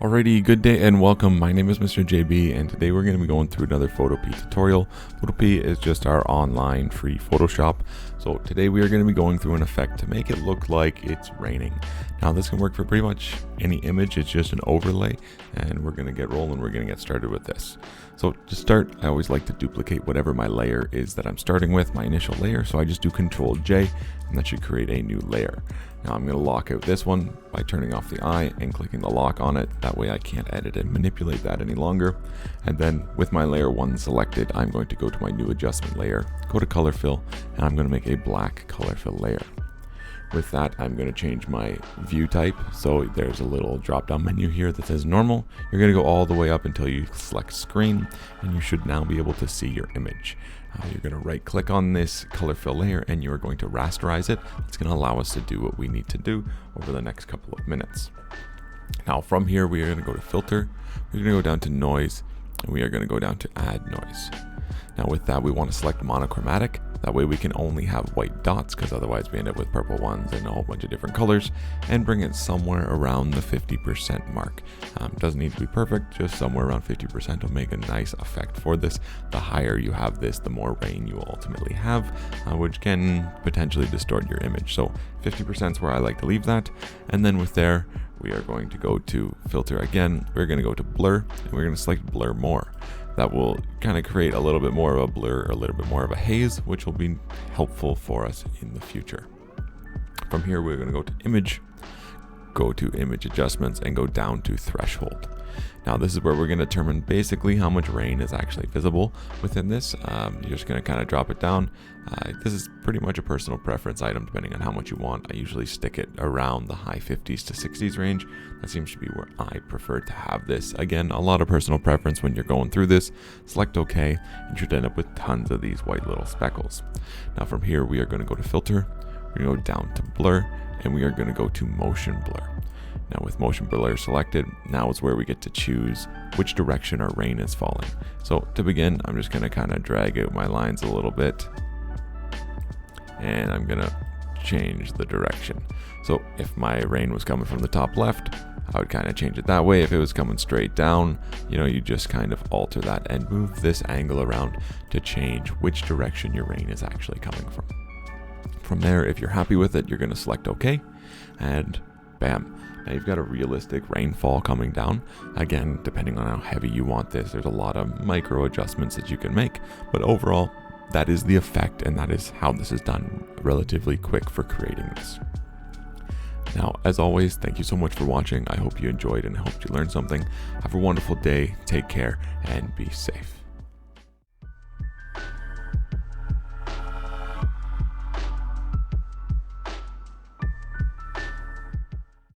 Alrighty, good day and welcome. My name is Mr. JB and today we're going to be going through another Photopea tutorial. Photopea is just our online free Photoshop. So today we are going to be going through an effect to make it look like it's raining. Now this can work for pretty much any image. It's just an overlay and we're going to get rolling. We're going to get started with this. So to start, I always like to duplicate whatever my layer is that I'm starting with, my initial layer. So I just do Control J and that should create a new layer. Now I'm going to lock out this one by turning off the eye and clicking the lock on it. That way I can't edit and manipulate that any longer. And then with my layer 1 selected, I'm going to go to my new adjustment layer, go to color fill, and I'm going to make a black color fill layer. With that, I'm going to change my view type. So there's a little drop down menu here that says normal. You're going to go all the way up until you select screen, and you should now be able to see your image. You're going to right click on this color fill layer and you're going to rasterize it. It's going to allow us to do what we need to do over the next couple of minutes. Now from here, we are going to go to filter. We're going to go down to noise and we are going to go down to add noise. Now with that, we want to select monochromatic. That way we can only have white dots because otherwise we end up with purple ones and a whole bunch of different colors, and bring it somewhere around the 50% mark. Doesn't need to be perfect, just somewhere around 50% will make a nice effect for this. The higher you have this, the more rain you will ultimately have, which can potentially distort your image. So 50% is where I like to leave that. And then with there, we are going to go to filter again. We're going to go to blur and we're going to select blur more. That will kind of create a little bit more of a blur, or a little bit more of a haze, which will be helpful for us in the future. From here, we're going to go to image, go to image adjustments, and go down to threshold. Now this is where we're going to determine basically how much rain is actually visible within this. You're just going to kind of drop it down. This is pretty much a personal preference item depending on how much you want. I usually stick it around the high 50s to 60s range. That seems to be where I prefer to have this. Again, a lot of personal preference when you're going through this. Select OK, and you should end up with tons of these white little speckles. Now from here, we are going to go to filter. We're going to go down to blur, and we are going to go to motion blur. Now with motion blur selected, now is where we get to choose which direction our rain is falling. So to begin, I'm just going to kind of drag out my lines a little bit, and I'm going to change the direction. So if my rain was coming from the top left, I would kind of change it that way. If it was coming straight down, you just kind of alter that and move this angle around to change which direction your rain is actually coming from. From there, if you're happy with it, you're going to select OK, and bam. Now you've got a realistic rainfall coming down. Again, depending on how heavy you want this, there's a lot of micro adjustments that you can make, but overall, that is the effect, and that is how this is done relatively quick for creating this. Now, as always, thank you so much for watching. I hope you enjoyed and I hope you learned something. Have a wonderful day, take care, and be safe.